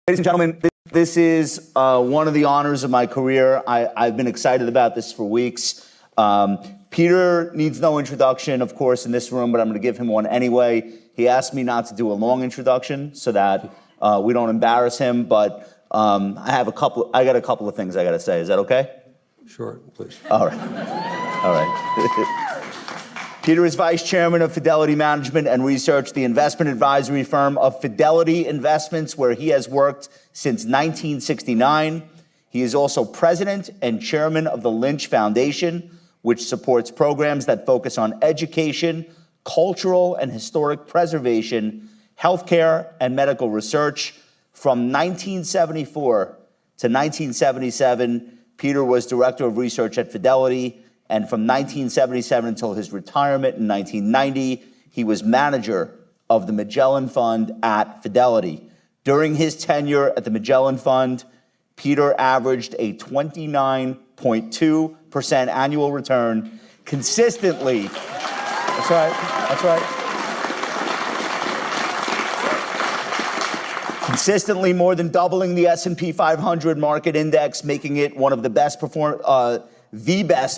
Ladies and gentlemen, this is one of the honors of my career. I've been excited about this for weeks. Peter needs no introduction, of course, in this room, but I'm going to give him one anyway. He asked me not to do a long introduction so that we don't embarrass him, but I got a couple of things I got to say. Is that okay? Sure, please. All right. All right. Peter is Vice Chairman of Fidelity Management and Research, the investment advisory firm of Fidelity Investments, where he has worked since 1969. He is also President and Chairman of the Lynch Foundation, which supports programs that focus on education, cultural and historic preservation, healthcare, and medical research. From 1974 to 1977, Peter was Director of Research at Fidelity. And from 1977 until his retirement in 1990, he was manager of the Magellan Fund at Fidelity. During his tenure at the Magellan Fund, Peter averaged a 29.2% annual return consistently. That's right. That's right. Consistently more than doubling the S&P 500 market index, making it one of the best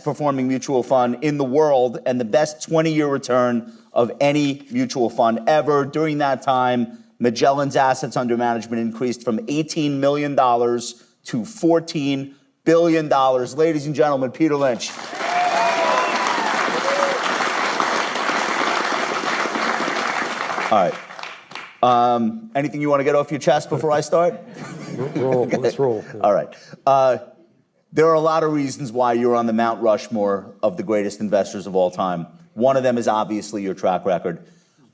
performing mutual fund in the world and the best 20-year return of any mutual fund ever. During that time, Magellan's assets under management increased from $18 million to $14 billion. Ladies and gentlemen, Peter Lynch. All right. Anything you want to get off your chest before I start? Roll. Okay. Let's roll. Yeah. All right. There are a lot of reasons why you're on the Mount Rushmore of the greatest investors of all time. One of them is obviously your track record.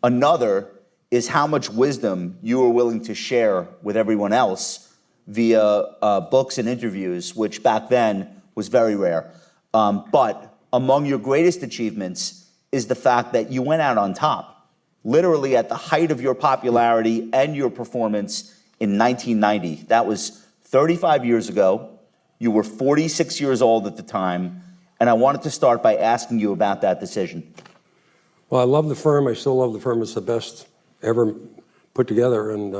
Another is how much wisdom you are willing to share with everyone else via books and interviews, which back then was very rare. But among your greatest achievements is the fact that you went out on top, literally at the height of your popularity and your performance in 1990. That was 35 years ago. You were 46 years old at the time, and I wanted to start by asking you about that decision. Well, I love the firm. I still love the firm. It's the best ever put together. And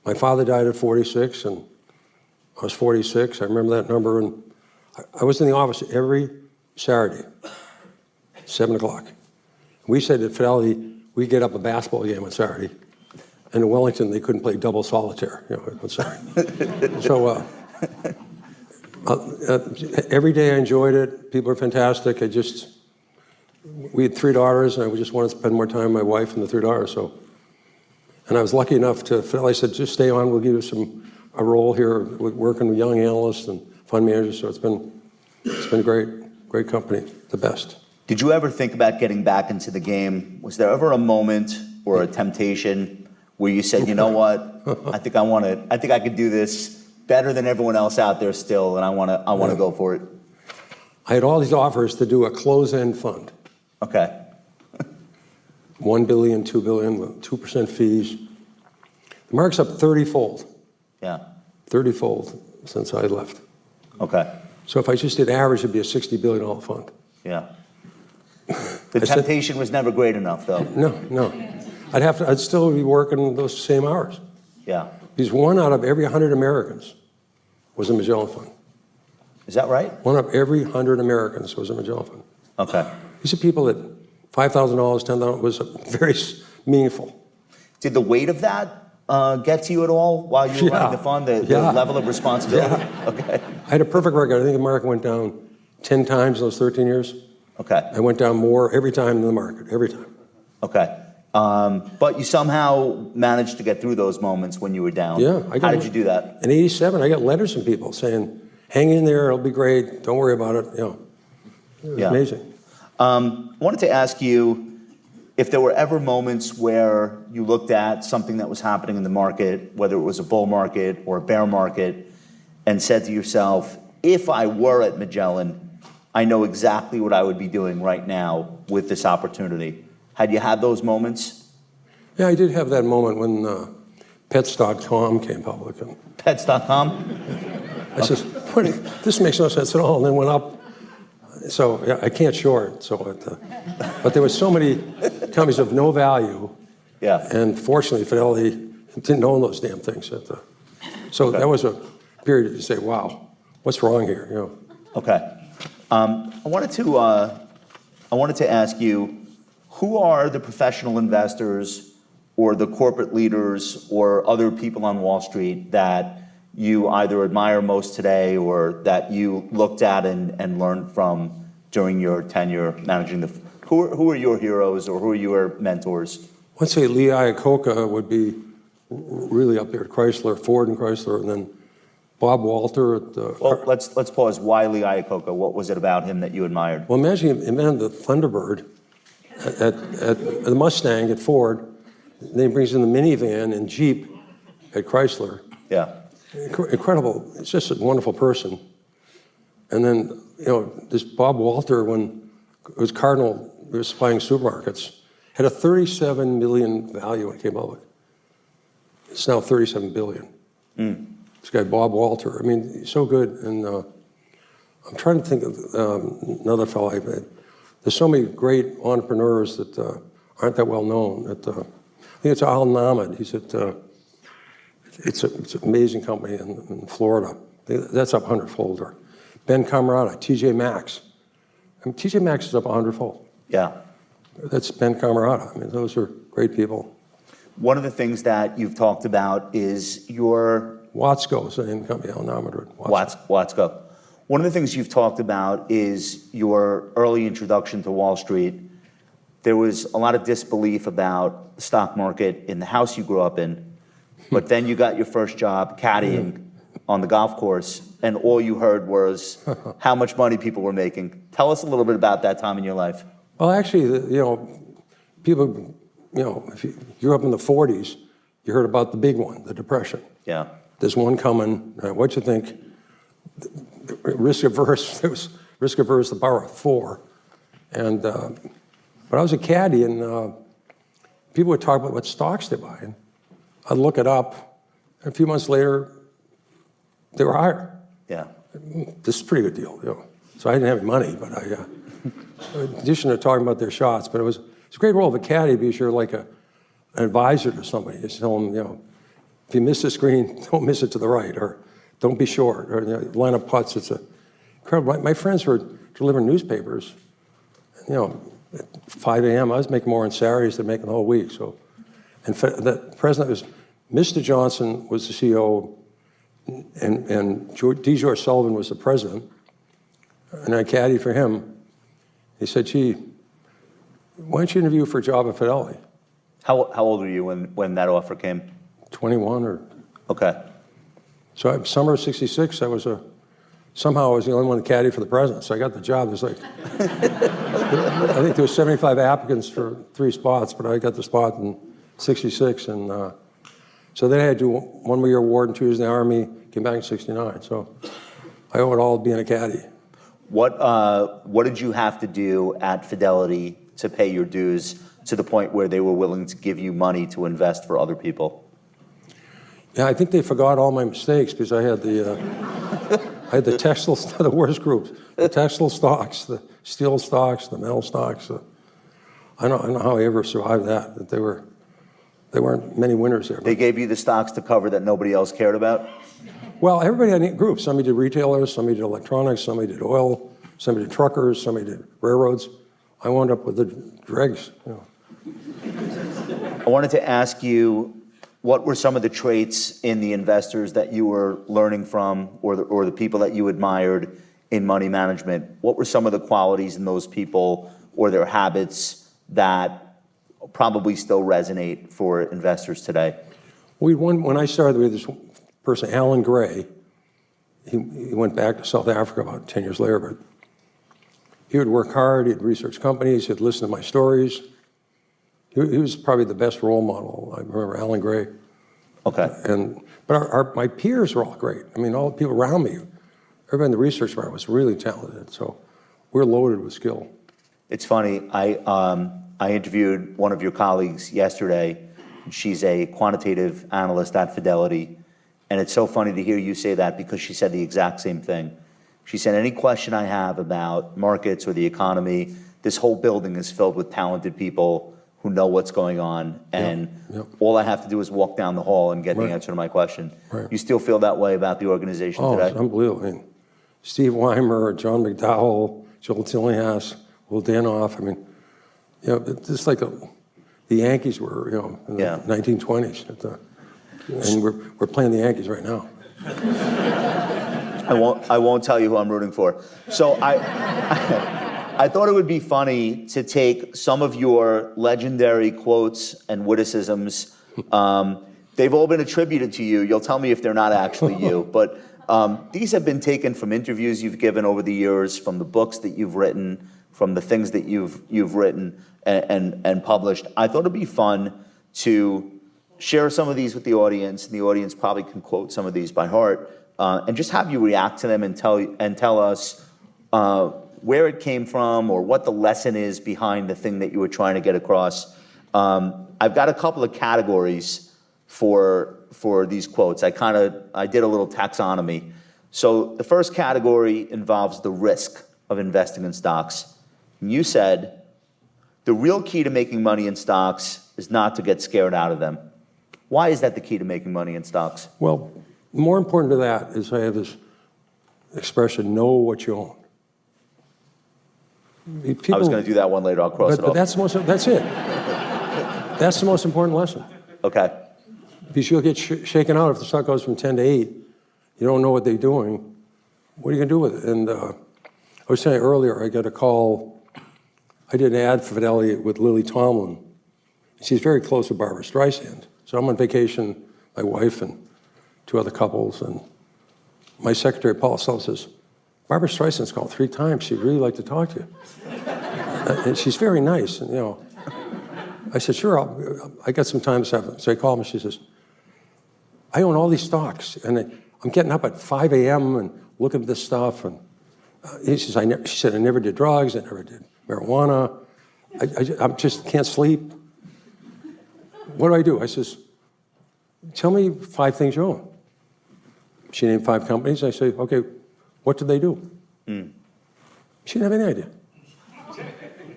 my father died at 46, and I was 46. I remember that number. And I was in the office every Saturday, 7 o'clock. We said at Fidelity, we get up a basketball game on Saturday. And in Wellington, they couldn't play double solitaire, on Saturday. So every day I enjoyed it. People are fantastic. We had 3 daughters, and I just wanted to spend more time with my wife and the 3 daughters. And I was lucky enough Fidelity said, just stay on. We'll give you a role here working with young analysts and fund managers. So it's been great company, the best. Did you ever think about getting back into the game? Was there ever a moment or a temptation where you said, you know what, I think I could do this better than everyone else out there still, and I want to go for it? I had all these offers to do a close-end fund. Okay. $1 billion, $2 billion, 2% fees. The market's up 30-fold. Yeah. 30-fold since I left. Okay. So if I just did average, it'd be a $60 billion fund. Yeah. The temptation was never great enough, though. No. I'd still be working those same hours. Yeah. Because 1 out of every 100 Americans was a Magellan fund. Is that right? 1 out of every 100 Americans was a Magellan fund. Okay. These are people that $5,000, $10,000 was very meaningful. Did the weight of that get to you at all while you were running the fund, the level of responsibility? Yeah. Okay. I had a perfect record. I think the market went down 10 times in those 13 years. Okay. I went down more every time than the market, every time. Okay. But you somehow managed to get through those moments when you were down. Yeah. How did you do that? In '87, I got letters from people saying, hang in there, it'll be great, don't worry about it. It was amazing. I wanted to ask you if there were ever moments where you looked at something that was happening in the market, whether it was a bull market or a bear market, and said to yourself, if I were at Magellan, I know exactly what I would be doing right now with this opportunity. Had you had those moments? Yeah, I did have that moment when Pets.com came public. Pets.com? I said, this makes no sense at all, and then went up. So yeah, I can't short. But there were so many companies of no value. Yeah. And fortunately, Fidelity didn't own those damn things. So that was a period to say, wow, what's wrong here? You know. Okay. I wanted to ask you, who are the professional investors or the corporate leaders or other people on Wall Street that you either admire most today or that you looked at and learned from during your tenure managing the, who are your heroes or who are your mentors? Let's say Lee Iacocca would be really up there at Chrysler, Ford and Chrysler, and then Bob Walter at Well, let's pause. Why Lee Iacocca? What was it about him that you admired? Well, imagine he invented the Thunderbird at the Mustang at Ford. Then he brings in the minivan and Jeep at Chrysler. Yeah. Incredible. It's just a wonderful person. And then, you know, this Bob Walter, when it was Cardinal, we were supplying supermarkets, had a 37 million value when it came out. It's now 37 billion. This guy, Bob Walter, I mean, he's so good. And I'm trying to think of another fellow. There's so many great entrepreneurs that aren't that well known. I think it's Al Namad. He's at, it's an amazing company in Florida. That's up 100-fold. Or Ben Camarata, TJ Maxx. I mean, TJ Maxx is up 100-fold. Yeah. That's Ben Camarata. I mean, those are great people. One of the things that you've talked about is your... Watsco is the name of the company, Al Namad. Watsco. One of the things you've talked about is your early introduction to Wall Street. There was a lot of disbelief about the stock market in the house you grew up in, but then you got your first job caddying on the golf course, and all you heard was how much money people were making. Tell us a little bit about that time in your life. Well, actually, you know, people, you know, if you grew up in the 40s, you heard about the big one, the Depression. Yeah. There's one coming. What you think? Risk averse. It was risk averse, the power of 4. And but I was a caddy, and people would talk about what stocks they buy. And I'd look it up, and a few months later, they were higher. Yeah. This is a pretty good deal, you know. So I didn't have any money, but I, in addition to talking about their shots, but it's a great role of a caddy because you're like an advisor to somebody. You tell them, you know, if you miss the screen, don't miss it to the right, or don't be short, or you know, line up putts. It's incredible. My friends were delivering newspapers, you know, at 5 a.m. I was making more on Saturdays than making the whole week. So, and the president was, Mr. Johnson was the CEO, and D. George Sullivan was the president, and I caddied for him. He said, gee, why don't you interview for a job at Fidelity? How old were you when that offer came? 21 or... Okay. So summer of '66, somehow I was the only one to caddy for the president, so I got the job. There's like, I think there was 75 applicants for 3 spots, but I got the spot in '66, and so then I had to do 1 more year award and 2 years in the Army, came back in '69, so I owe it all to being a caddy. What did you have to do at Fidelity to pay your dues to the point where they were willing to give you money to invest for other people? Yeah, I think they forgot all my mistakes because I had the textile, the worst groups, the textile stocks, the steel stocks, the metal stocks. I don't know how I ever survived that. That there weren't many winners there. They gave you the stocks to cover that nobody else cared about? Well, everybody had groups. Somebody did retailers, somebody did electronics, somebody did oil, somebody did truckers, somebody did railroads. I wound up with the dregs. You know. I wanted to ask you, what were some of the traits in the investors that you were learning from, or the people that you admired in money management? What were some of the qualities in those people or their habits that probably still resonate for investors today? When I started with this person, Alan Gray, he went back to South Africa about 10 years later, but he would work hard, he'd research companies, he'd listen to my stories. He was probably the best role model. I remember Alan Gray. Okay. But my peers were all great. I mean, all the people around me, everybody in the research department was really talented. So we're loaded with skill. It's funny. I interviewed one of your colleagues yesterday. She's a quantitative analyst at Fidelity. And it's so funny to hear you say that because she said the exact same thing. She said, any question I have about markets or the economy, this whole building is filled with talented people who know what's going on, and Yep. all I have to do is walk down the hall and get Right. the answer to my question. Right. You still feel that way about the organization Oh, today? it's unbelievable. I mean, Steve Weimer, John McDowell, Joel Tillinghast, Will Danoff. I mean, it's just like the Yankees were, in the 1920s. And we're playing the Yankees right now. I won't tell you who I'm rooting for. So I thought it would be funny to take some of your legendary quotes and witticisms. They've all been attributed to you. You'll tell me if they're not actually you. But these have been taken from interviews you've given over the years, from the books that you've written, from the things that you've written and published. I thought it'd be fun to share some of these with the audience, and the audience probably can quote some of these by heart, and just have you react to them and tell us where it came from or what the lesson is behind the thing that you were trying to get across. I've got a couple of categories for these quotes. I did a little taxonomy. So the first category involves the risk of investing in stocks. And you said, the real key to making money in stocks is not to get scared out of them. Why is that the key to making money in stocks? Well, more important to that is I have this expression, know what you own. I was going to do that one later. I'll cross it off. But that's it. That's the most important lesson. Okay. Because you'll get shaken out if the stock goes from 10 to 8. You don't know what they're doing. What are you going to do with it? And I was saying earlier, I got a call. I did an ad for Fidelity with Lily Tomlin. She's very close to Barbara Streisand. So I'm on vacation, my wife and 2 other couples, and my secretary, Paul Sell, says, Barbara Streisand's called 3 times. She'd really like to talk to you. And she's very nice. And, I said, sure, I got some time this afternoon. So I called her, she says, I own all these stocks, and I'm getting up at 5 a.m. and looking at this stuff. And she said, I never did drugs, I never did marijuana. I just can't sleep. What do I do? I says, tell me 5 things you own. She named 5 companies. I say, okay, what did they do? She didn't have any idea.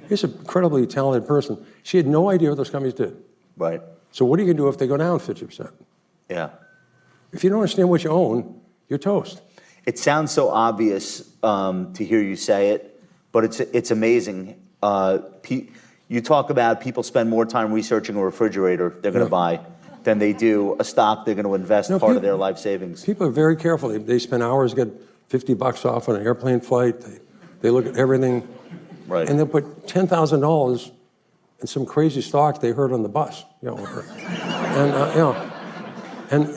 She's an incredibly talented person. She had no idea what those companies did. Right. So what are you going to do if they go down 50%? Yeah. If you don't understand what you own, you're toast. It sounds so obvious to hear you say it, but it's amazing. You talk about people spend more time researching a refrigerator they're going to buy than they do a stock they're going to invest part of their life savings. People are very careful. They spend hours, get $50 off on an airplane flight. They look at everything. Right. And they'll put $10,000 in some crazy stock they heard on the bus. And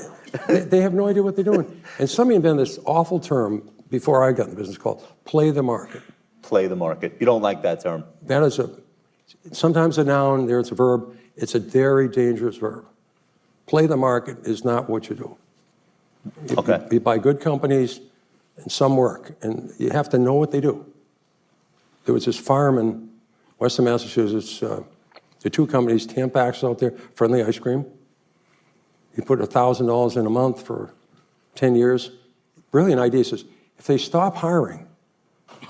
they have no idea what they're doing. And somebody invented this awful term before I got in the business called play the market. Play the market. You don't like that term. That is sometimes a noun, there it's a verb. It's a very dangerous verb. Play the market is not what you do. Okay. You buy good companies, and some work, and you have to know what they do. There was this farm in Western Massachusetts. There are 2 companies, Tampax out there, Friendly Ice Cream. He put $1,000 in a month for 10 years. Brilliant idea. He says, if they stop hiring,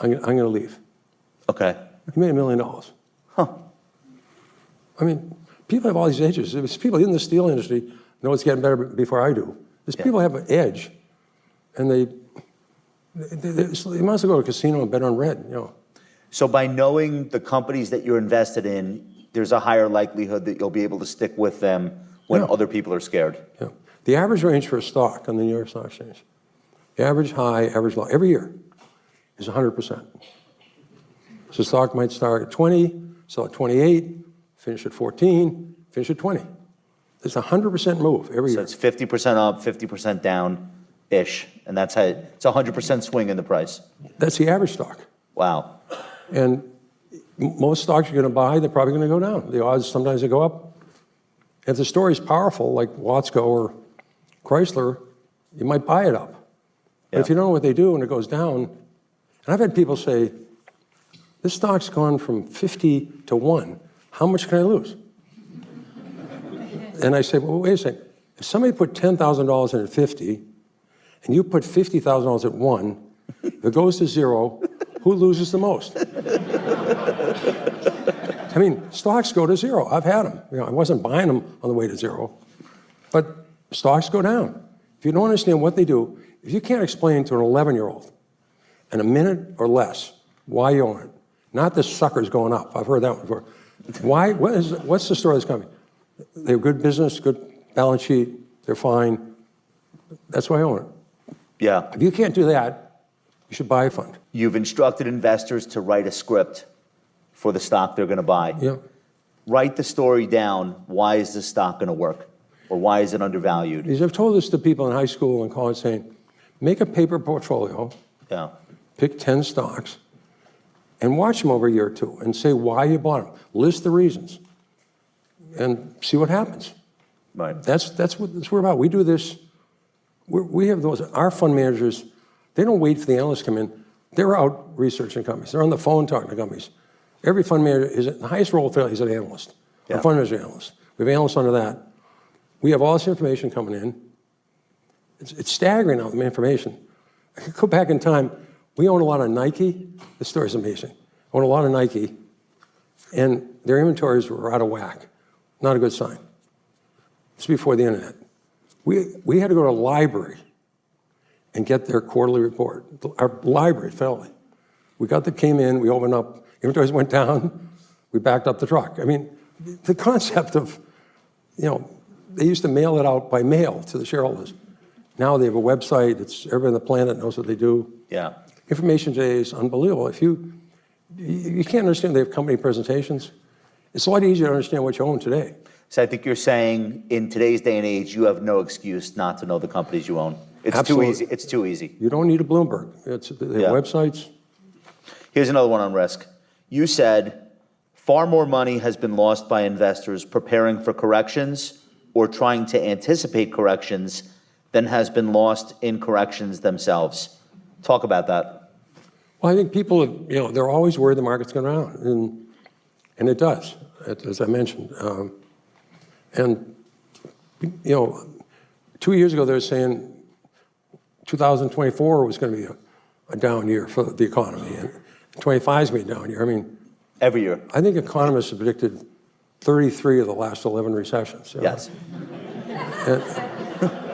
I'm going to leave. Okay. He made $1 million. Huh. I mean, people have all these edges. There's people in the steel industry know it's getting better before I do. There's people have an edge, and they might as well go to a casino and bet on red, So by knowing the companies that you're invested in, there's a higher likelihood that you'll be able to stick with them when other people are scared. Yeah. The average range for a stock on the New York Stock Exchange, average high, average low, every year is 100%. So the stock might start at 20, sell at 28, finish at 14, finish at 20. It's a 100% move every year. So it's 50% up, 50% down-ish, and that's how it's a 100% swing in the price. That's the average stock. Wow. And most stocks you're going to buy, they're probably going to go down. The odds, sometimes they go up. If the story's powerful, like Watsco or Chrysler, you might buy it up. But if you don't know what they do and it goes down, and I've had people say, this stock's gone from 50 to 1. How much can I lose? And I say, well, wait a second. If somebody put $10,000 in at 50, and you put $50,000 at 1, if it goes to 0, who loses the most? I I mean, stocks go to zero. I've had them. I wasn't buying them on the way to zero, but stocks go down. If you don't understand what they do, if you can't explain to an 11-year-old in a minute or less why you own it, not this sucker's going up. I've heard that one before. Why? What's the story of this company? They have good business, good balance sheet. They're fine. That's why I own it. Yeah. If you can't do that, you should buy a fund. You've instructed investors to write a script for the stock they're going to buy. Yeah. Write the story down. Why is this stock going to work? Or why is it undervalued? Because I've told this to people in high school and college saying, make a paper portfolio, Yeah. pick 10 stocks, and watch them over a year or two and say why you bought them. List the reasons and see what happens. Right. That's what we're about. We do this. We have those, our fund managers, they don't wait for the analysts to come in. They're out researching companies. They're on the phone talking to companies. Every fund manager is the highest role of failure is an analyst. Yeah. A fund manager analyst. We have analysts under that. We have all this information coming in. It's staggering now, the information. I could go back in time. We own a lot of Nike. The story's amazing. Own a lot of Nike, and their inventories were out of whack. Not a good sign. It's before the internet. We had to go to a library and get their quarterly report. Our library, Fidelity. Came in, we opened up, inventories went down, we backed up the truck. I mean, the concept of, they used to mail it out by mail to the shareholders. Now they have a website, everybody on the planet knows what they do. Yeah. Information today is unbelievable. If you can't understand they have company presentations, it's a lot easier to understand what you own today. So I think you're saying in today's day and age, you have no excuse not to know the companies you own. It's Absolutely. too easy. It's too easy. You don't need a Bloomberg. They have websites. Here's another one on risk. You said far more money has been lost by investors preparing for corrections or trying to anticipate corrections than has been lost in corrections themselves. Talk about that. Well, I think people, they're always worried the market's going down, and it does, as I mentioned. And 2 years ago, they were saying 2024 was going to be a down year for the economy, and 25 is going to be a down year. I mean, every year. I think economists have predicted 33 of the last 11 recessions. Yes.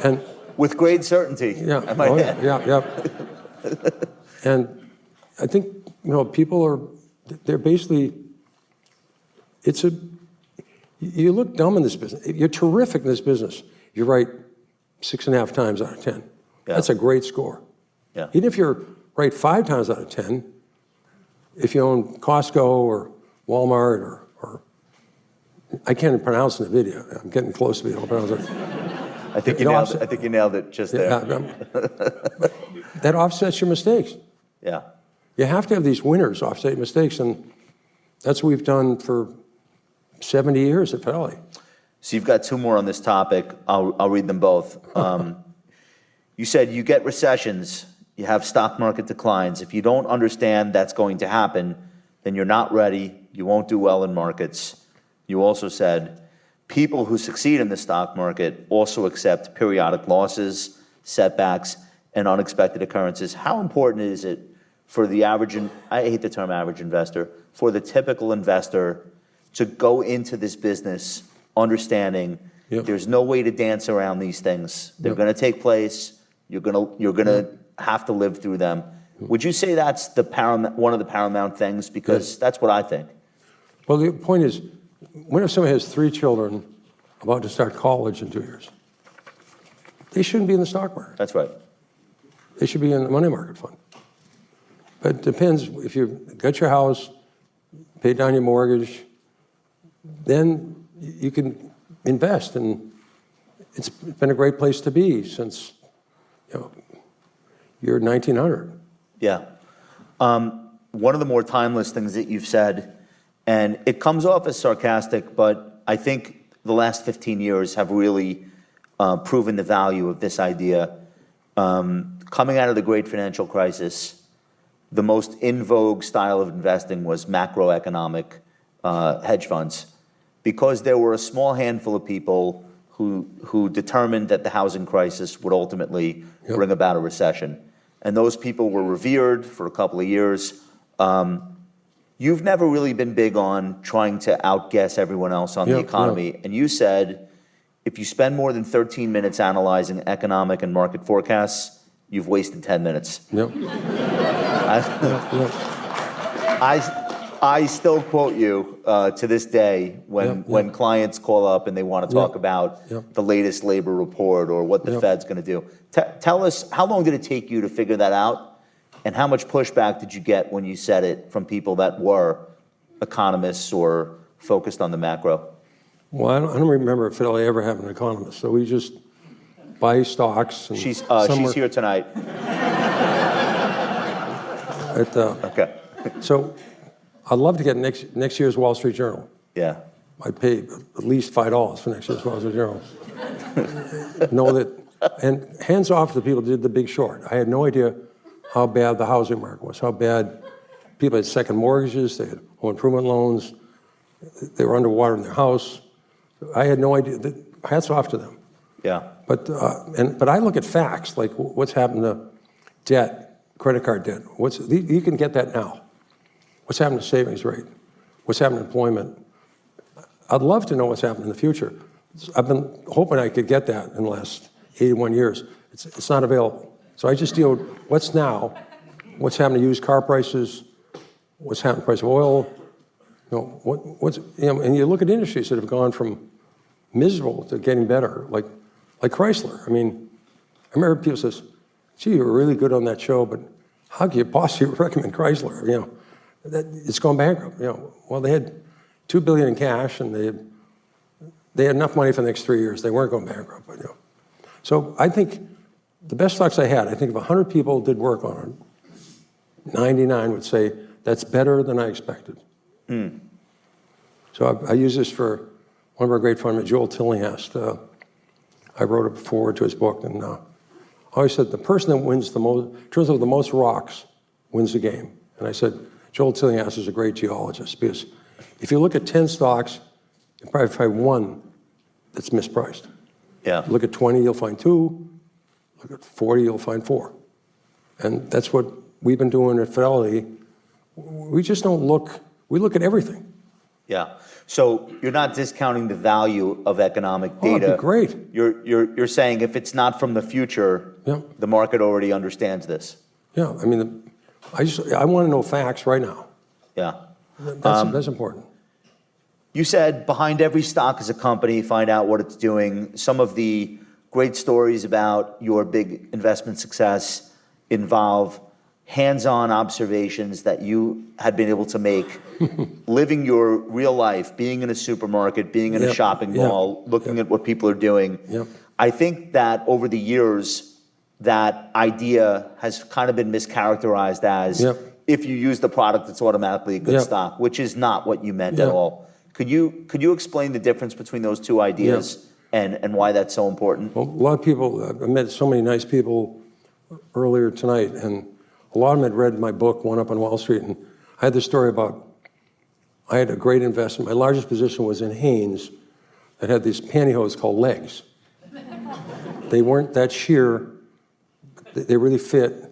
And with great certainty. Yeah. Yeah. And I think people they're basically. You look dumb in this business. You're terrific in this business. You write 6.5 times out of 10. Yeah. That's a great score. Yeah. Even if you write 5 times out of 10, if you own Costco or Walmart or I can't even pronounce in the video. I'm getting close to being able to pronounce it. I think you nailed it just there. But that offsets your mistakes. Yeah. You have to have these winners offset mistakes, and that's what we've done for 70 years at Fidelity. So you've got 2 more on this topic. I'll read them both. You said you get recessions, you have stock market declines. If you don't understand that's going to happen, then you're not ready. You won't do well in markets. You also said people who succeed in the stock market also accept periodic losses, setbacks, and unexpected occurrences. How important is it for the average, I hate the term average investor, for the typical investor to go into this business understanding there's no way to dance around these things. They're going to take place. You're going to have to live through them. Would you say that's one of the paramount things? Because that's what I think. Well, the point is, what if somebody has 3 children about to start college in 2 years? They shouldn't be in the stock market. That's right. They should be in the money market fund. But it depends. If you've got your house, paid down your mortgage, then you can invest. And it's been a great place to be since, year 1900. Yeah. One of the more timeless things that you've said, and it comes off as sarcastic, but I think the last 15 years have really proven the value of this idea. Coming out of the great financial crisis, the most in vogue style of investing was macroeconomic hedge funds, because there were a small handful of people who determined that the housing crisis would ultimately bring about a recession. And those people were revered for a couple of years. You've never really been big on trying to outguess everyone else on the economy. And you said, if you spend more than 13 minutes analyzing economic and market forecasts, you've wasted 10 minutes. Yep. I still quote you to this day when clients call up and they want to talk about the latest labor report or what the Fed's going to do. Tell us, how long did it take you to figure that out? And how much pushback did you get when you said it from people that were economists or focused on the macro? Well, I don't remember if Fidelity ever had an economist. So we just buy stocks. And she's here tonight. Okay. So I'd love to get next year's Wall Street Journal. Yeah. I'd pay at least $5 for next year's Wall Street Journal. Know that, and hands off to the people who did The Big Short. I had no idea how bad the housing market was, how bad people had second mortgages, they had home improvement loans, they were underwater in their house. I had no idea. Hats off to them. Yeah. But I look at facts, like what's happened to debt, credit card debt. You can get that now. What's happened to savings rate? What's happened to employment? I'd love to know what's happened in the future. I've been hoping I could get that in the last 81 years. It's not available. So I just deal with what's now, what's happened to used car prices, what's happened to the price of oil. And you look at industries that have gone from miserable to getting better, like Chrysler. I mean, I remember people says, "Gee, you were really good on that show, but how can you possibly recommend Chrysler?" It's gone bankrupt. Well, they had $2 billion in cash, and they had enough money for the next 3 years. They weren't going bankrupt. So I think the best stocks I had, I think if 100 people did work on it, 99 would say that's better than I expected. So I use this for one of our great friends, Joel Tillinghast. I wrote a foreword to his book, and I always said the person that wins the most, turns out the most rocks, wins the game. And I said, Joel Tillinghast is a great geologist, because if you look at 10 stocks, you probably find one that's mispriced. Yeah. Look at 20, you'll find 2. Look at 40, you'll find 4. And that's what we've been doing at Fidelity. We just don't look, we look at everything. Yeah. So you're not discounting the value of economic data. That'd be great. You're saying if it's not from the future, the market already understands this. Yeah. I mean, I want to know facts right now. Yeah. That's important. You said behind every stock is a company, find out what it's doing. Some of the great stories about your big investment success involve hands-on observations that you had been able to make, living your real life, being in a supermarket, being in a shopping mall, looking at what people are doing. I think that over the years, that idea has kind of been mischaracterized as if you use the product, it's automatically a good stock, which is not what you meant at all. Could you explain the difference between those two ideas and why that's so important? Well, a lot of people, I met so many nice people earlier tonight, and a lot of them had read my book, One Up on Wall Street, and I had this story about, I had a great investment. My largest position was in Hanes that had these pantyhose called legs. They weren't that sheer, they really fit,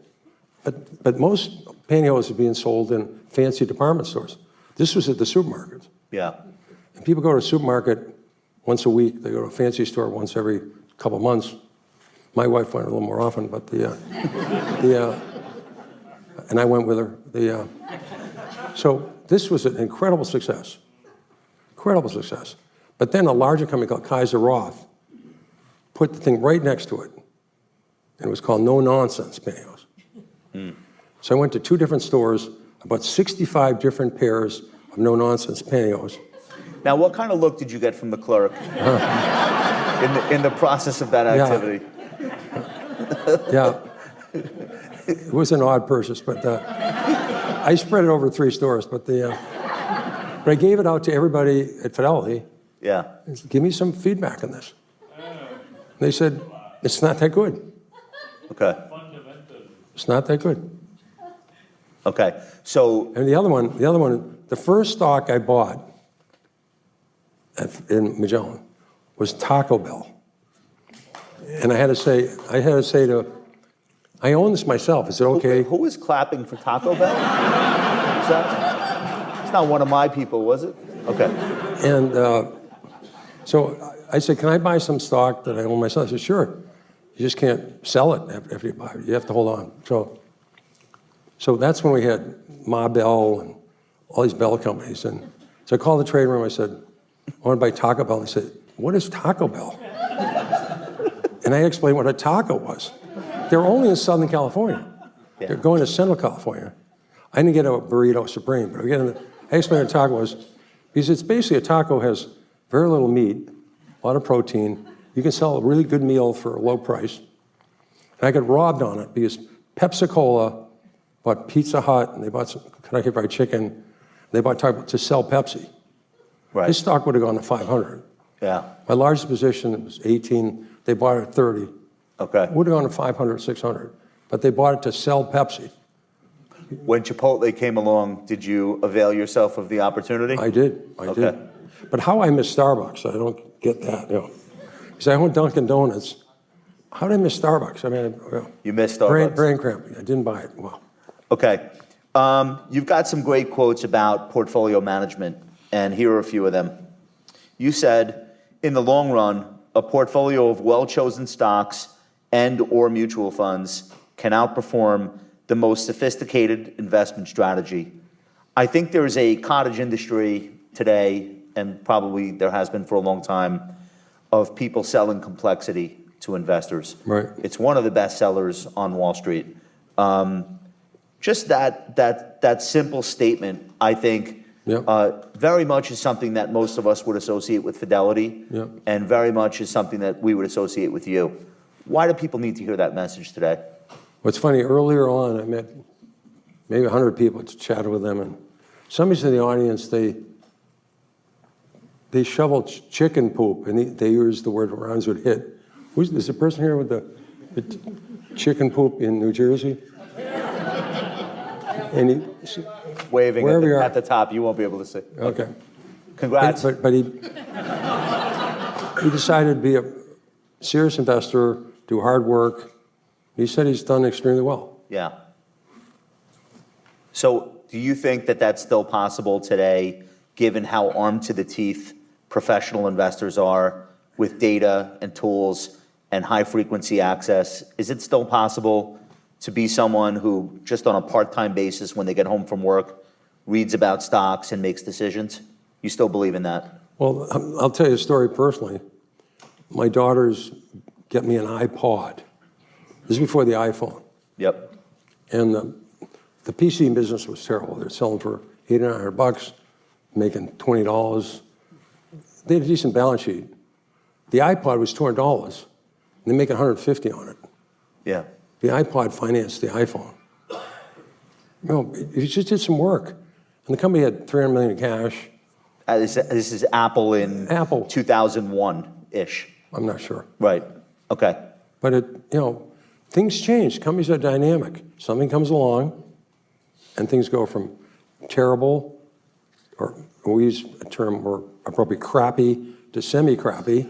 but most pantyhose are being sold in fancy department stores. This was at the supermarkets. Yeah. And people go to a supermarket once a week, they go to a fancy store once every couple of months. My wife went a little more often, but and I went with her. So this was an incredible success. Incredible success. But then a larger company called Kaiser Roth put the thing right next to it. And it was called No Nonsense pantyhose. So I went to 2 different stores, about 65 different pairs of No Nonsense pantyhose. Now, what kind of look did you get from the clerk in the process of that activity? Yeah. It was an odd purchase, but I spread it over 3 stores. But I gave it out to everybody at Fidelity. Yeah. Said, give me some feedback on this. They said, it's not that good. Okay. It's not that good. Okay. So. And the other one, the first stock I bought in Magellan was Taco Bell. And I had to say to, I own this myself. Is it okay? Who was clapping for Taco Bell? not one of my people, was it? Okay. And so I said, can I buy some stock that I own myself? I said, sure. You just can't sell it after you buy it. You have to hold on. So that's when we had Ma Bell and all these Bell companies. And so I called the trading room. I said, I want to buy Taco Bell. They said, what is Taco Bell? And I explained what a taco was. They're only in Southern California. Yeah. They're going to Central California. I didn't get a burrito supreme, but again, I explained what a taco was because it's basically a taco has very little meat, a lot of protein. You can sell a really good meal for a low price. And I got robbed on it because Pepsi-Cola bought Pizza Hut and they bought some Kentucky Fried Chicken. They bought Taco Bell to sell Pepsi. Right. His stock would have gone to 500. Yeah. My largest position was 18. They bought it at 30. Okay. Would have gone to 500, 600. But they bought it to sell Pepsi. When Chipotle came along, did you avail yourself of the opportunity? I did. I did. But how I miss Starbucks, I don't get that. Because I own Dunkin' Donuts. How did I miss Starbucks? I mean, you missed Starbucks. Brain cramping. I didn't buy it. Wow. Okay. You've got some great quotes about portfolio management, and here are a few of them. You said, in the long run, a portfolio of well-chosen stocks and or mutual funds can outperform the most sophisticated investment strategy. I think there is a cottage industry today, and probably there has been for a long time, of people selling complexity to investors. Right. It's one of the best sellers on Wall Street. Just that simple statement, I think, very much is something that most of us would associate with Fidelity, and very much is something that we would associate with you. Why do people need to hear that message today? What's funny, earlier on, I met maybe 100 people to chat with them, and somebody's in the audience, they shoveled chicken poop, and they used the word rhymes with hit. Is the person here with the chicken poop in New Jersey? And waving at the top, you won't be able to see. Okay. Congrats. But he decided to be a serious investor, do hard work. He said he's done extremely well. Yeah. So do you think that that's still possible today, given how armed to the teeth professional investors are with data and tools and high frequency access? Is it still possible to be someone who, just on a part-time basis, when they get home from work, reads about stocks and makes decisions? You still believe in that? Well, I'll tell you a story personally. My daughters get me an iPod. This is before the iPhone. Yep. And the PC business was terrible. They're selling for $800, $900, making $20. They had a decent balance sheet. The iPod was $200, and they make $150 on it. Yeah. The iPod financed the iPhone. It just did some work. And the company had $300 million in cash. This is Apple in 2001-ish. I'm not sure. Right. Okay. But things change. Companies are dynamic. Something comes along, and things go from terrible, or we use a term more appropriate, crappy to semi-crappy,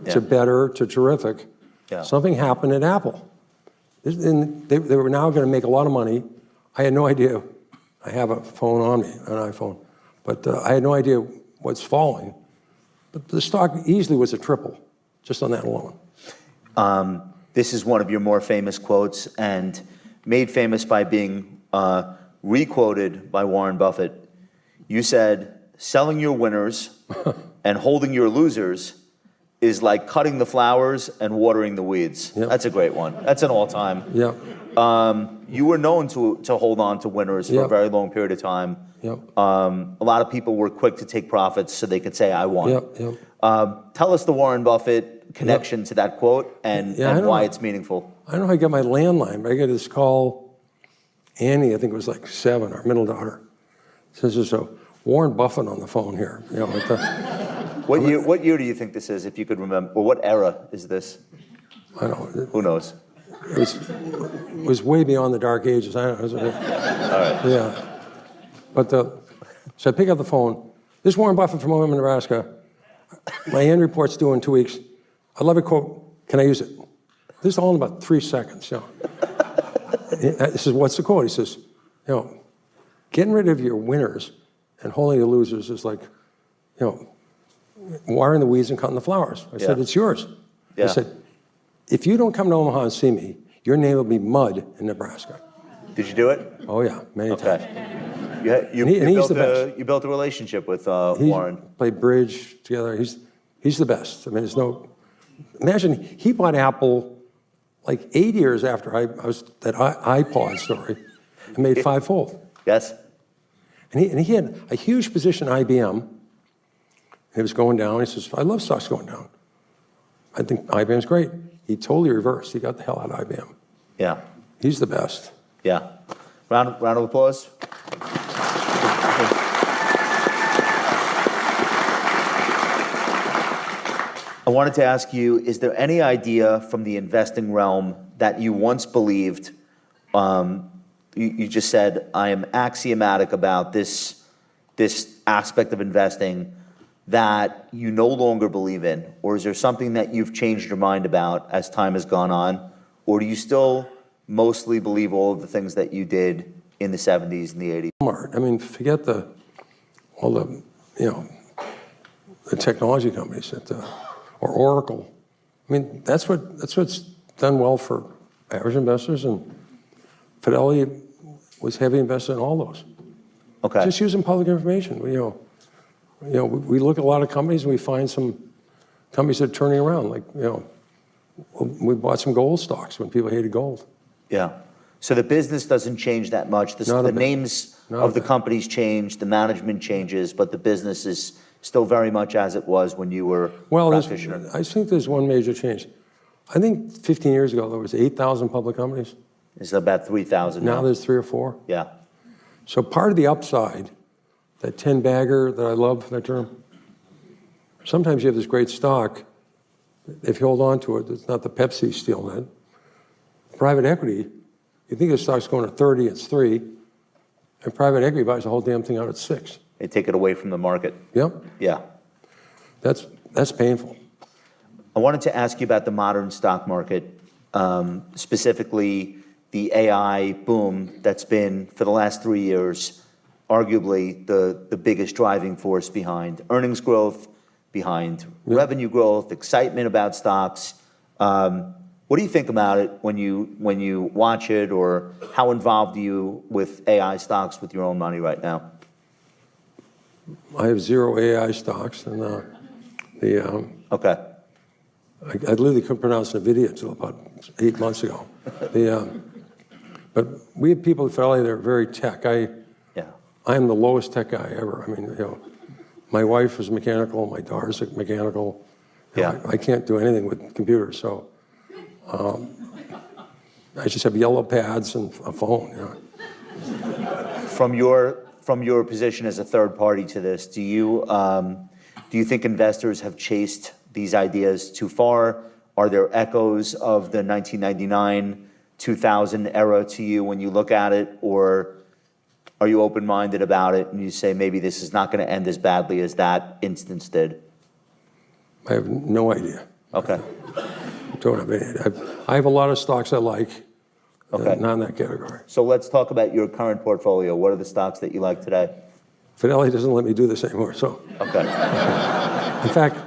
to better to terrific. Yeah. Something happened at Apple. And they were now going to make a lot of money. I had no idea. I have a phone on me, an iPhone, but I had no idea what's falling. But the stock easily was a triple, just on that alone. This is one of your more famous quotes, and made famous by being re-quoted by Warren Buffett. You said, selling your winners and holding your losers is like cutting the flowers and watering the weeds. Yep. That's a great one. That's an all-time. Yep. You were known to hold on to winners for a very long period of time. Yep. A lot of people were quick to take profits so they could say, I won. Yep. Yep. Tell us the Warren Buffett connection to that quote and why it's meaningful. I don't know how I got my landline, but I got this call. Annie, I think it was like 7, our middle daughter, says there's a Warren Buffett on the phone here. What year do you think this is, if you could remember? Or what era is this? I don't know. Who knows? It was way beyond the dark ages. I don't know. All right. Yeah. But so I pick up the phone. This is Warren Buffett from Omaha, Nebraska. My annual report's due in 2 weeks. I love a quote. Can I use it? This is all in about 3 seconds. He says, what's the quote? He says, getting rid of your winners and holding the losers is like, watering the weeds and cutting the flowers. I said, it's yours. Yeah. I said, if you don't come to Omaha and see me, your name will be mud in Nebraska. Did you do it? Oh, yeah, many times. You built a relationship with Warren. Played bridge together. He's the best. I mean, imagine he bought Apple like 8 years after I was that iPod story and made fivefold. Yes. And he had a huge position at IBM. It was going down. He says, I love stocks going down. I think IBM's great. He totally reversed. He got the hell out of IBM. Yeah. He's the best. Yeah. Round of applause. I wanted to ask you, is there any idea from the investing realm that you once believed, you just said, I am axiomatic about this aspect of investing, that you no longer believe in? Or is there something that you've changed your mind about as time has gone on? Or do you still mostly believe all of the things that you did in the 70s and the 80s? I mean, forget all the technology companies or Oracle. I mean, that's what's done well for average investors, and Fidelity was heavy invested in all those. Okay. Just using public information. We look at a lot of companies and we find some companies that are turning around. Like, we bought some gold stocks when people hated gold. Yeah. So the business doesn't change that much. The names of the companies change, the management changes, but the business is still very much as it was when you were practitioner. I think there's one major change. I think 15 years ago there was 8,000 public companies. It's about 3,000 now. Now there's 3 or 4. Yeah. So part of the upside, that 10-bagger that I love, that term, sometimes you have this great stock. If you hold on to it, it's not the Pepsi stealing it. Private equity, you think the stock's going to 30, it's 3, and private equity buys the whole damn thing out at 6. They take it away from the market. Yep. Yeah. That's painful. I wanted to ask you about the modern stock market, specifically the AI boom that's been, for the last 3 years, arguably the biggest driving force behind earnings growth, behind revenue growth, excitement about stocks. What do you think about it when you watch it, or how involved are you with AI stocks with your own money right now? I have 0 AI stocks, and Okay. I literally couldn't pronounce NVIDIA until about 8 months ago. But we have people at Fidelity that are very tech. I am the lowest tech guy ever. I mean, my wife is mechanical, my daughter's mechanical. I can't do anything with computers, so I just have yellow pads and a phone. From your position as a third party to this, do you think investors have chased these ideas too far? Are there echoes of the 1999, 2000 era to you when you look at it, or are you open-minded about it and you say maybe this is not going to end as badly as that instance did? I have no idea. Okay. Don't have any idea. I have a lot of stocks I like. Okay. Not in that category. So let's talk about your current portfolio. What are the stocks that you like today? Fidelity doesn't let me do this anymore, so. Okay. In fact,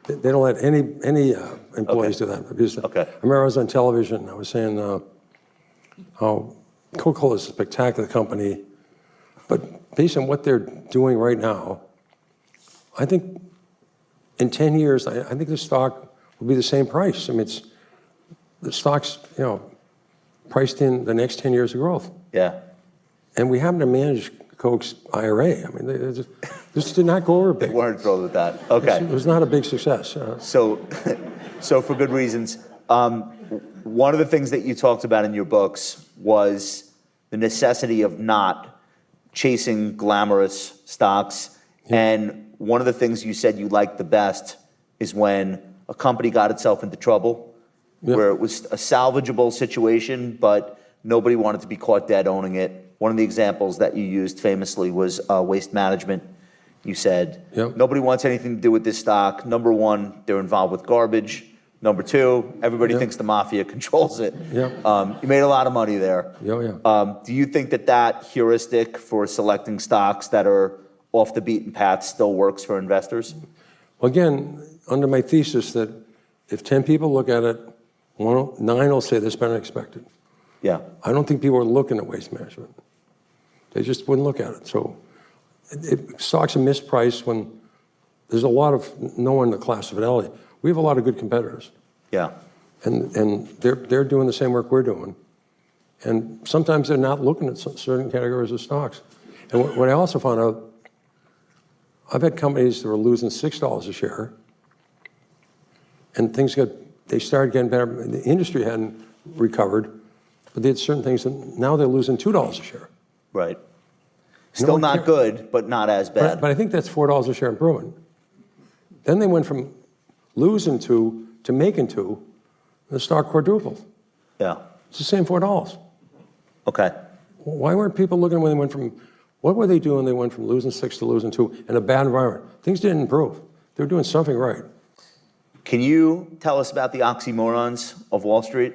they don't let any employees do that. Okay. I remember I was on television. I was saying how Coca-Cola is a spectacular company, but based on what they're doing right now, I think in 10 years, I think the stock will be the same price. I mean, the stock's, priced in the next 10 years of growth. Yeah. And we happen to manage Coke's IRA. I mean, this did not go over big. They weren't thrilled with that. Okay. It was not a big success. So for good reasons. One of the things that you talked about in your books was the necessity of not chasing glamorous stocks. Yeah. And one of the things you said you liked the best is when a company got itself into trouble, where it was a salvageable situation, but nobody wanted to be caught dead owning it. One of the examples that you used famously was Waste Management. You said, nobody wants anything to do with this stock. Number one, they're involved with garbage. Number two, everybody thinks the mafia controls it. You made a lot of money there. Do you think that heuristic for selecting stocks that are off the beaten path still works for investors? Well, again, under my thesis that if 10 people look at it, 9 will say this better than expected. Yeah. I don't think people are looking at waste management. They just wouldn't look at it. So stocks are mispriced when there's a lot of no one in the class of Fidelity. We have a lot of good competitors. Yeah. And they're doing the same work we're doing. And sometimes they're not looking at certain categories of stocks. And what I also found out, I've had companies that were losing $6 a share, and they started getting better. The industry hadn't recovered, but they had certain things, and now they're losing $2 a share. Right. Still not good, but not as bad. But I think that's $4 a share improvement. Then they went from losing to making $2, and the stock quadrupled. Yeah. It's the same $4. Okay. Why weren't people looking when they went from, what were they doing? They went from losing 6 to losing 2 in a bad environment. Things didn't improve. They were doing something right. Can you tell us about the oxymorons of Wall Street?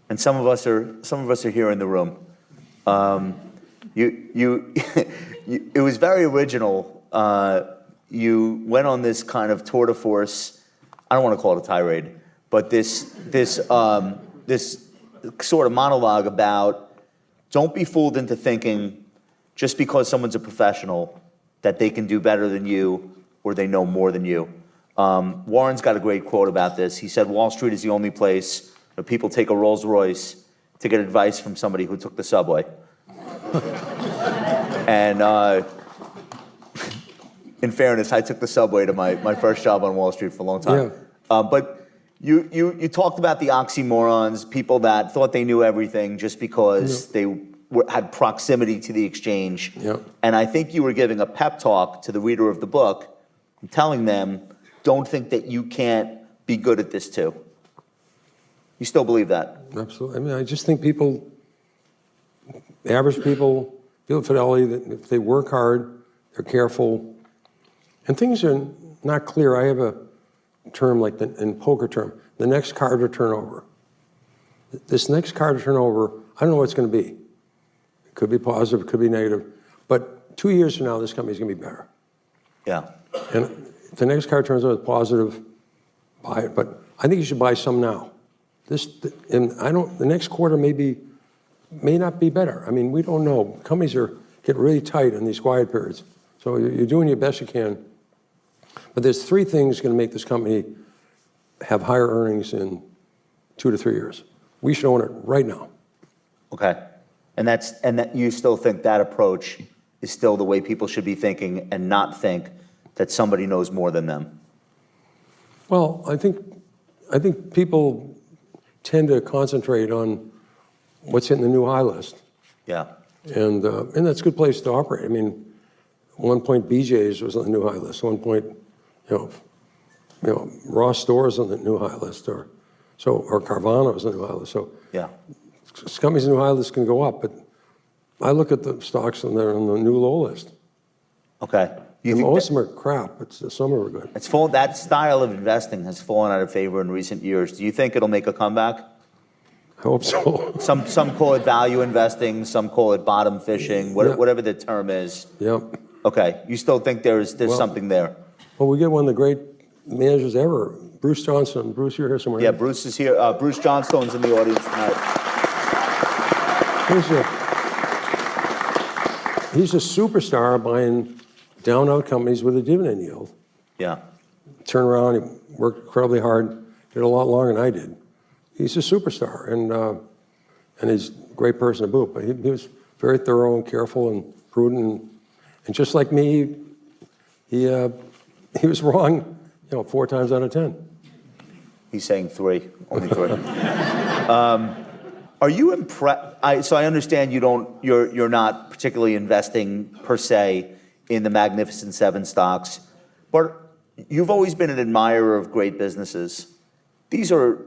And some of us are here in the room. It was very original. You went on this kind of tour de force. I don't want to call it a tirade, but this sort of monologue about don't be fooled into thinking just because someone's a professional that they can do better than you or they know more than you. Warren's got a great quote about this. He said, Wall Street is the only place where people take a Rolls Royce to get advice from somebody who took the subway. And in fairness, I took the subway to my first job on Wall Street for a long time. Yeah. But you talked about the oxymorons, people that thought they knew everything just because they had proximity to the exchange. Yeah. And I think you were giving a pep talk to the reader of the book, telling them, don't think that you can't be good at this too. You still believe that? Absolutely. I mean, I just think people, average people, feel Fidelity, that if they work hard, they're careful, and things are not clear. I have a term like in poker term, the next card to turn over. This next card to turn over, I don't know what it's going to be. It could be positive, it could be negative, but 2 years from now, this company's going to be better. Yeah. And if the next card turns out positive, buy it. But I think you should buy some now. The next quarter may not be better. I mean, we don't know. Companies get really tight in these quiet periods. So you're doing your best you can. But there's 3 things going to make this company have higher earnings in 2 to 3 years. We should own it right now. Okay. And that you still think that approach is still the way people should be thinking and not think that somebody knows more than them? Well, I think people tend to concentrate on what's hitting the new high list. Yeah. And that's a good place to operate. I mean, at one point BJ's was on the new high list. At one point, Ross Stores on the new high list, or Carvana was on the new high list. So yeah, companies on the new high list can go up, but I look at the stocks and they're on the new low list. Okay. Most of them are crap, but some are good. That style of investing has fallen out of favor in recent years. Do you think it'll make a comeback? I hope so. Some call it value investing, some call it bottom fishing, whatever the term is. Yep. Okay. You still think there's something there? Well, we get one of the great managers ever, Bruce Johnson. Bruce, you're here somewhere. Yeah, Bruce is here. Bruce Johnstone's in the audience tonight. He's a superstar buying down-out companies with a dividend yield. Yeah. Turn around, he worked incredibly hard, did a lot longer than I did. He's a superstar, and he's a great person to boot. But he was very thorough and careful and prudent, and just like me, he was wrong, 4 times out of 10. He's saying 3, only 3. Are you impressed? So I understand you're not particularly investing per se in the Magnificent 7 stocks, but you've always been an admirer of great businesses. These are,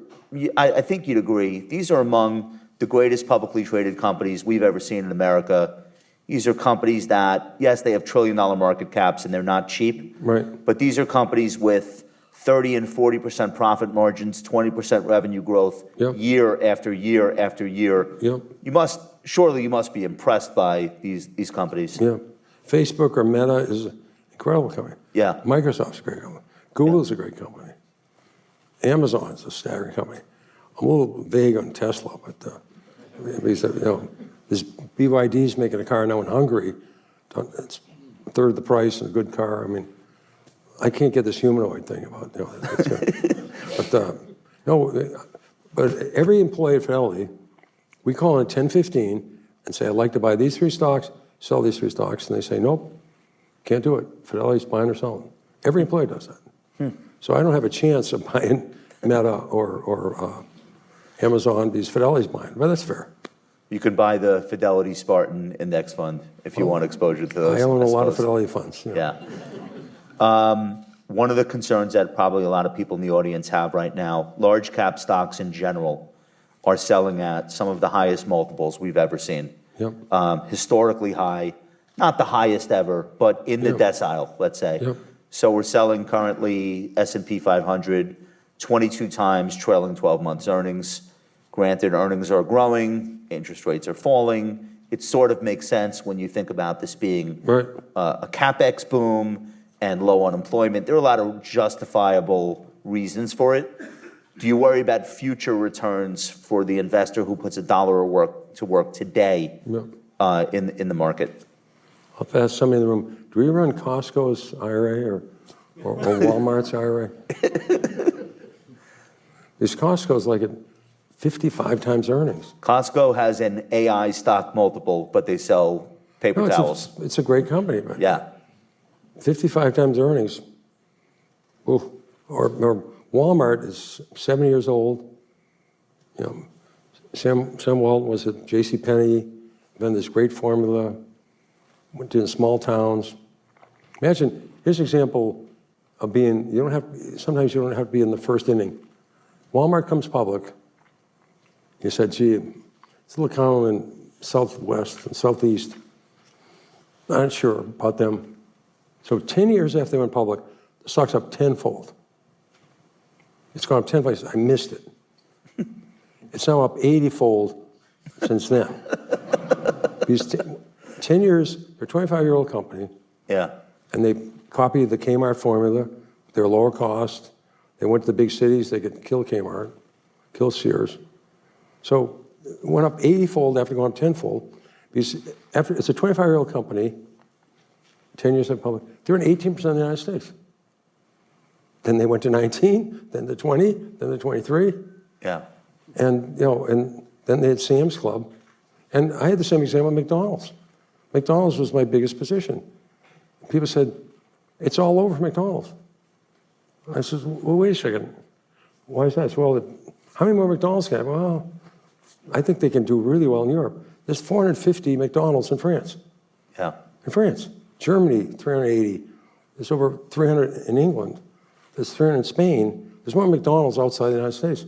I think you'd agree, these are among the greatest publicly traded companies we've ever seen in America. These are companies that, yes, they have trillion-dollar market caps and they're not cheap. Right. But these are companies with 30 and 40% profit margins, 20% revenue growth, year after year after year. Yep. You must be impressed by these companies. Yeah. Facebook or Meta is an incredible company. Yeah. Microsoft's a great company. Google's a great company. Amazon's a staggering company. I'm a little vague on Tesla, but because, this BYD's making a car now in Hungary. It's a third of the price and a good car. I mean, I can't get this humanoid thing about, but every employee at Fidelity, we call in at 10:15 and say, I'd like to buy these 3 stocks, sell these 3 stocks. And they say, nope, can't do it. Fidelity's buying or selling. Every employee does that. So I don't have a chance of buying Meta or Amazon because Fidelity's buying. But that's fair. You could buy the Fidelity Spartan Index Fund if you want exposure to those. I own a lot of Fidelity funds. Yeah. One of the concerns that probably a lot of people in the audience have right now, large cap stocks in general are selling at some of the highest multiples we've ever seen. Yep. Historically high, not the highest ever, but in the decile, let's say. Yep. So we're selling currently S&P 500, 22 times trailing 12 months earnings. Granted, earnings are growing, interest rates are falling. It sort of makes sense when you think about this being a CapEx boom and low unemployment. There are a lot of justifiable reasons for it. Do you worry about future returns for the investor who puts $1 to work today in the market? I'll ask somebody in the room, do we run Costco's IRA or Walmart's IRA? This Costco's like at 55 times earnings. Costco has an AI stock multiple, but they sell paper towels. It's a great company. But yeah. 55 times earnings. Ooh. Or Walmart is 70 years old. Sam Walton was at JCPenney, been this great formula, went to small towns. Imagine, here's an example of being, sometimes you don't have to be in the first inning. Walmart comes public. He said, gee, it's a little town in Southwest and Southeast. Not sure about them. So 10 years after they went public, the stock's up tenfold. It's gone up 10 places. I missed it. It's now up 80-fold since then. Because 10 years, they're a 25-year-old company. Yeah. And they copied the Kmart formula. They're lower cost. They went to the big cities. They could kill Kmart, kill Sears. So it went up 80-fold after going up 10-fold. Because it's a 25-year-old company, 10 years in public. They're in 18% of the United States. Then they went to 19, then to 20, then to 23. Yeah. And, and then they had Sam's Club. And I had the same example with McDonald's. McDonald's was my biggest position. People said, it's all over for McDonald's. I said, well, wait a second. Why is that? I said, well, how many more McDonald's can I have? Well, I think they can do really well in Europe. There's 450 McDonald's in France. Yeah. In France. Germany, 380. There's over 300 in England. There's 300 in Spain. There's more McDonald's outside the United States.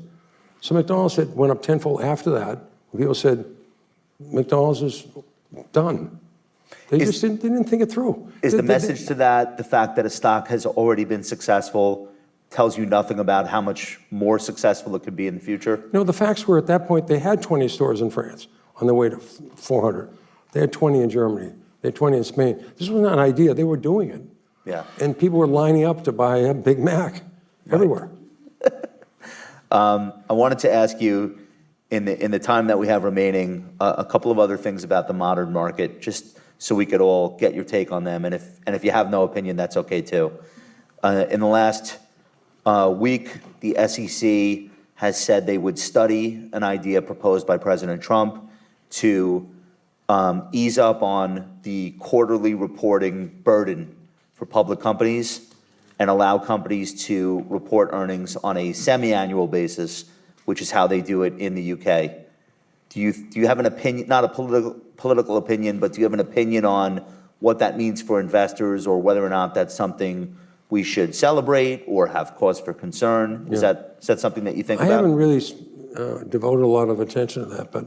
So McDonald's went up tenfold after that. People said, McDonald's is done. They didn't think it through. Is the message to that the fact that a stock has already been successful tells you nothing about how much more successful it could be in the future? No, the facts were at that point they had 20 stores in France on their way to 400. They had 20 in Germany. They had 20 in Spain. This was not an idea. They were doing it. Yeah. And people were lining up to buy a Big Mac everywhere. I wanted to ask you, in the time that we have remaining, a couple of other things about the modern market, just so we could all get your take on them. And if you have no opinion, that's okay too. In the last week, the SEC has said they would study an idea proposed by President Trump to ease up on the quarterly reporting burden for public companies and allow companies to report earnings on a semi-annual basis, which is how they do it in the UK. Do you have an opinion, not a political opinion, but do you have an opinion on what that means for investors, or whether or not that's something we should celebrate or have cause for concern? Is that something that you think about? I haven't really devoted a lot of attention to that, but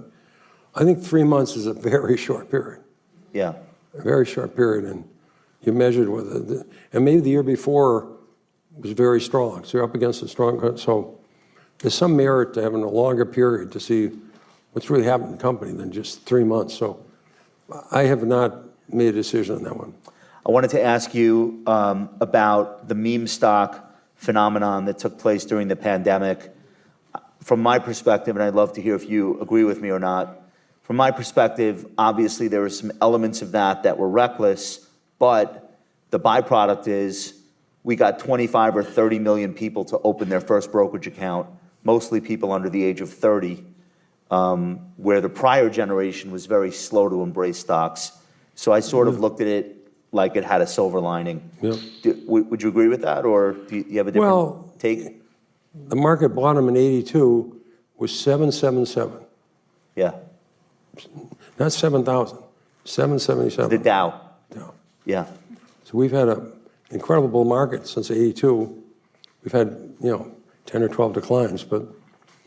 I think 3 months is a very short period. Yeah. A very short period, and you measured with it. And maybe the year before was very strong, so you're up against a strong, so there's some merit to having a longer period to see what's really happened in the company than just 3 months. So I have not made a decision on that one. I wanted to ask you about the meme stock phenomenon that took place during the pandemic. From my perspective, and I'd love to hear if you agree with me or not, from my perspective, obviously there were some elements of that were reckless, but the byproduct is we got 25 or 30 million people to open their first brokerage account, mostly people under the age of 30, where the prior generation was very slow to embrace stocks. So I sort of looked at it like it had a silver lining. Yep. Would you agree with that, or do you have a different take? The market bottom in 82 was 777. Yeah. Not 7,000, 777. The Dow. Dow. Yeah. So we've had an incredible bull market since 82. We've had, 10 or 12 declines, but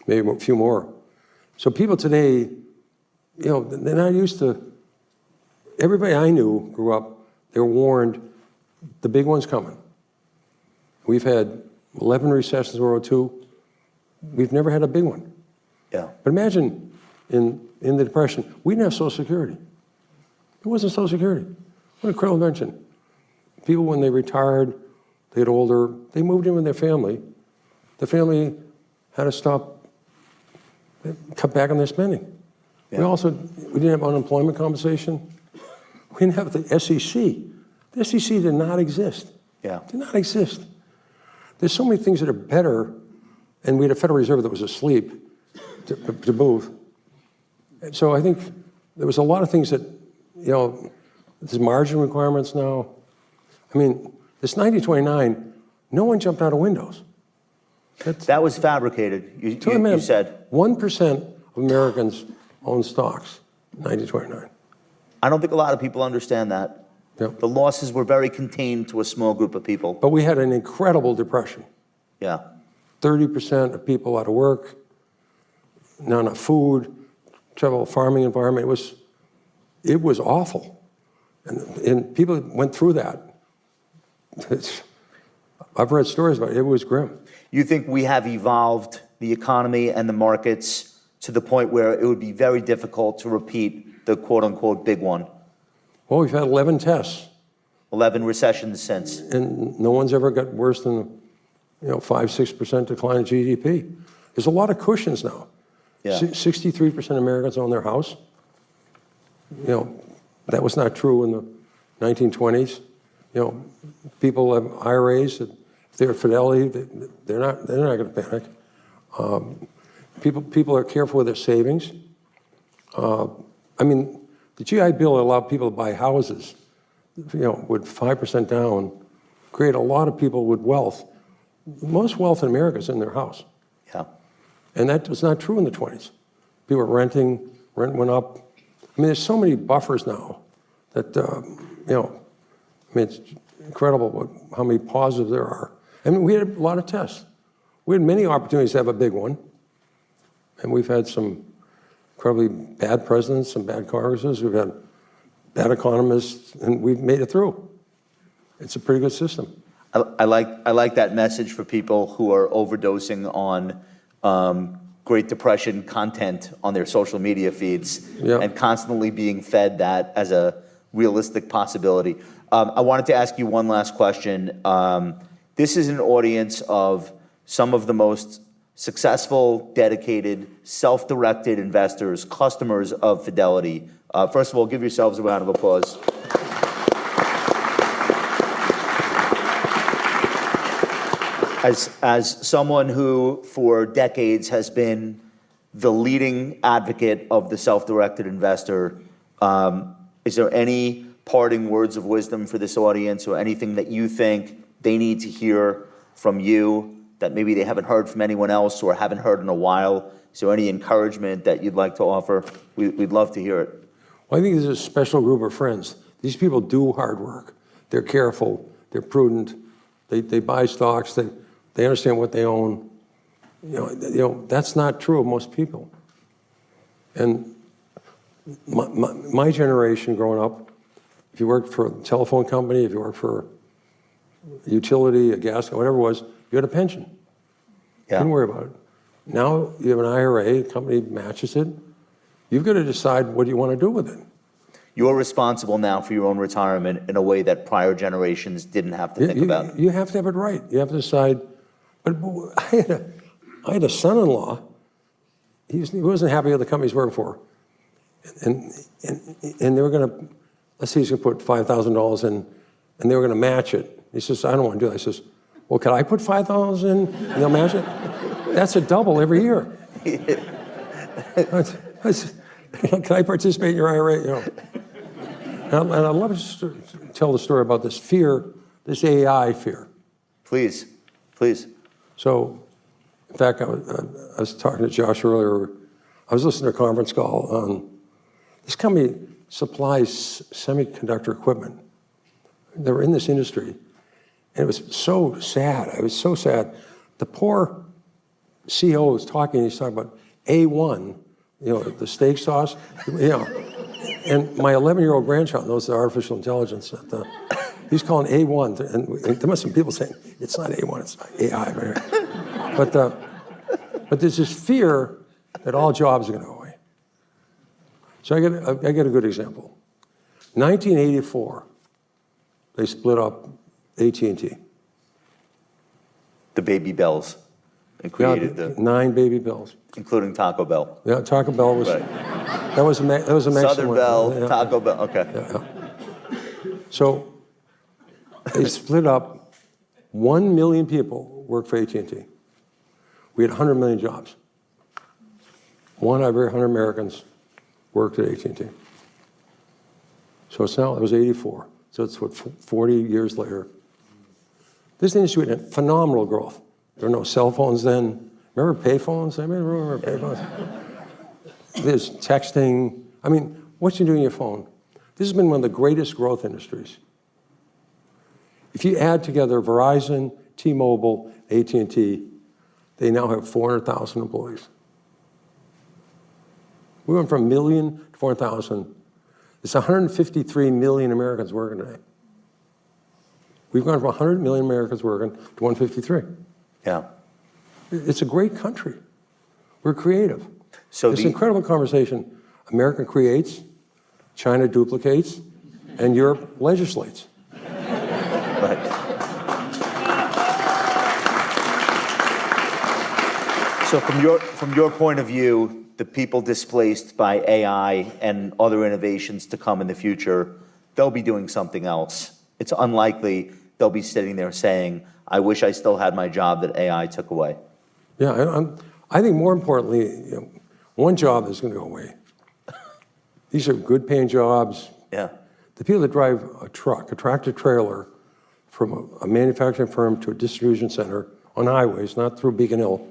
maybe a few more. So people today, they're not used to, everybody I knew grew up, they were warned, the big one's coming. We've had 11 recessions in World War II. We've never had a big one. Yeah. But imagine in the Depression, we didn't have Social Security. It wasn't Social Security. What a incredible invention. People, when they retired, they get older, they moved in with their family. The family had to cut back on their spending. Yeah. We didn't have unemployment compensation. We didn't have the SEC. The SEC did not exist. Yeah. Did not exist. There's so many things that are better, and we had a Federal Reserve that was asleep to move. And so I think there was a lot of things that, there's margin requirements now. I mean, this 1929, no one jumped out of windows. That was fabricated, you said. 1% of Americans own stocks in 1929. I don't think a lot of people understand that. Yep. The losses were very contained to a small group of people. But we had an incredible depression. Yeah. 30% of people out of work, not enough food, trouble farming environment. It was awful. And people went through that. I've read stories about it. It was grim. You think we have evolved the economy and the markets to the point where it would be very difficult to repeat the quote-unquote big one? Well, we've had 11 tests. 11 recessions since. And no one's ever got worse than 5-6% decline in GDP. There's a lot of cushions now. Yeah. 63% of Americans own their house. That was not true in the 1920s. People have IRAs. If they're Fidelity, they're not going to panic. People are careful with their savings. The GI Bill allowed people to buy houses, with 5% down, create a lot of people with wealth. Most wealth in America is in their house. Yeah. And that was not true in the 20s. People were renting, rent went up. There's so many buffers now that, it's incredible how many positives there are. We had a lot of tests. We had many opportunities to have a big one. And we've had some incredibly bad presidents, some bad Congresses. We've had bad economists, and we've made it through. It's a pretty good system. I like that message for people who are overdosing on Great Depression content on their social media feeds and constantly being fed that as a realistic possibility. I wanted to ask you one last question. This is an audience of some of the most successful, dedicated, self-directed investors, customers of Fidelity. First of all, give yourselves a round of applause. As someone who, for decades, has been the leading advocate of the self-directed investor, is there any parting words of wisdom for this audience, or anything that you think they need to hear from you that maybe they haven't heard from anyone else or haven't heard in a while? Is there any encouragement that you'd like to offer? We'd love to hear it. Well, I think there's a special group of friends. These people do hard work. They're careful. They're prudent. They buy stocks. They understand what they own. That's not true of most people. And my generation growing up, if you worked for a telephone company, if you worked for a utility, a gas, whatever it was, you had a pension. Yeah. Didn't worry about it. Now you have an IRA, the company matches it. You've got to decide what you want to do with it. You're responsible now for your own retirement in a way that prior generations didn't have to think about. You have to have it right. You have to decide. But I had a son-in-law. He wasn't happy with the company he's working for. And they were going to, let's say he's going to put $5,000 in, and they were going to match it. He says, I don't want to do that. I says, well, can I put $5,000 in and they'll match it? That's a double every year. Can I participate in your IRA? You know. And I'd love to tell the story about this fear, this AI fear. Please, please. So, in fact, I was talking to Josh earlier. I was listening to a conference call on this company supplies semiconductor equipment. They were in this industry, and it was so sad. I was so sad. The poor CEO was talking. He's talking about A1, you know, the steak sauce, you know. And my 11-year-old grandchild knows the artificial intelligence. He's calling A1, and there must be people saying it's not A1, it's not AI. But there's this fear that all jobs are going to go away. So I get a good example. 1984, they split up AT&T. The Baby Bells. And created the 9 Baby Bells, including Taco Bell. Yeah, Taco Bell was right. that was a Mexican Southern one. Bell, Yeah. Taco Bell. Okay. Yeah. So they split up. 1 million people work for AT&T. We had 100 million jobs. 1 out of every 100 Americans worked at AT&T. So it's now, it was 84. So it's what, 40 years later. This industry had phenomenal growth. There were no cell phones then. Remember payphones? Anybody remember payphones? There's texting. I mean, what you do on your phone? This has been one of the greatest growth industries. If you add together Verizon, T-Mobile, AT&T, they now have 400,000 employees. We went from 1 million to 400,000. It's 153 million Americans working today. We've gone from 100 million Americans working to 153. Yeah. It's a great country. We're creative. So this incredible conversation. America creates, China duplicates, and Europe legislates. Right. So from your point of view, the people displaced by AI and other innovations to come in the future, they'll be doing something else. It's unlikely they'll be sitting there saying, I wish I still had my job that AI took away. Yeah, I think more importantly, you know, one job is going to go away. These are good paying jobs. Yeah. The people that drive a truck, a tractor trailer from a manufacturing firm to a distribution center on highways, not through Beacon Hill,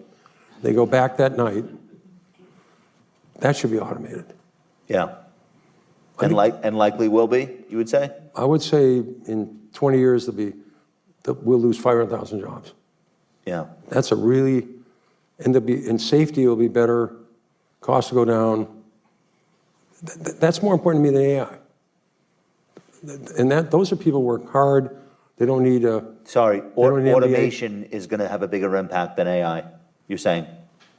they go back that night, that should be automated. Yeah. And likely will be, you would say? I would say in 20 years, we'll lose 500,000 jobs. Yeah. That's a really, and safety will be better, costs will go down. That's more important to me than AI. And those are people who work hard. They don't need a... Sorry, automation is going to have a bigger impact than AI, you're saying?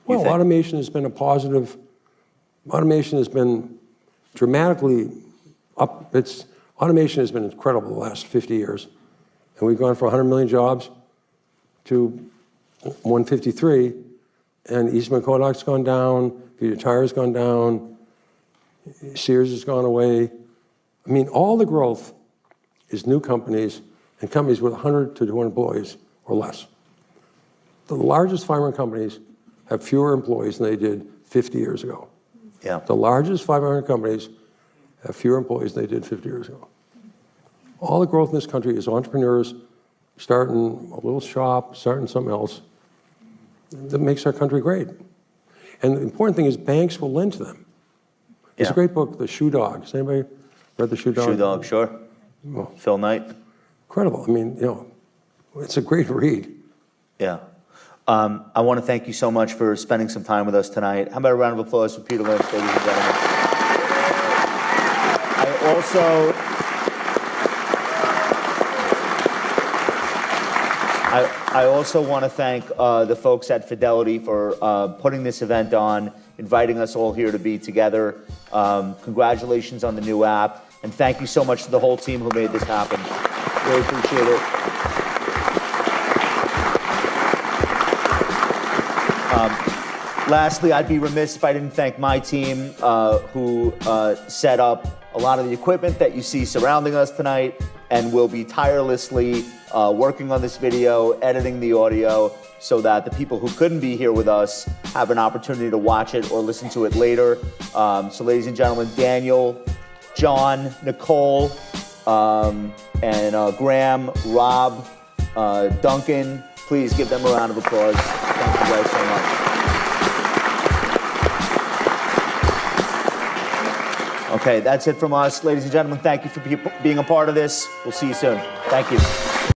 Well, automation has been a positive. Automation has been dramatically up. Automation has been incredible the last 50 years. And we've gone from 100 million jobs to 153, and Eastman Kodak's gone down, Peter Tire's gone down, Sears has gone away. I mean, all the growth is new companies and companies with 100 to 200 employees or less. The largest fiber companies have fewer employees than they did 50 years ago. Yeah. The largest 500 companies have fewer employees than they did 50 years ago. All the growth in this country is entrepreneurs starting a little shop, starting something else. That makes our country great. And the important thing is banks will lend to them. It's a great book, The Shoe Dog. Has anybody read The Shoe Dog? Shoe Dog, sure. Well, Phil Knight. incredible. I mean, you know, it's a great read. Yeah. I want to thank you so much for spending some time with us tonight. How about a round of applause for Peter Lynch, ladies and gentlemen? I also want to thank the folks at Fidelity for putting this event on, inviting us all here to be together. Congratulations on the new app. And thank you so much to the whole team who made this happen. Really appreciate it. Lastly, I'd be remiss if I didn't thank my team who set up a lot of the equipment that you see surrounding us tonight and will be tirelessly working on this video, editing the audio, so that the people who couldn't be here with us have an opportunity to watch it or listen to it later. So ladies and gentlemen, Daniel, John, Nicole, and Graham, Rob, Duncan, please give them a round of applause. Thank you guys so much. Okay, that's it from us. Ladies and gentlemen, thank you for being a part of this. We'll see you soon. Thank you.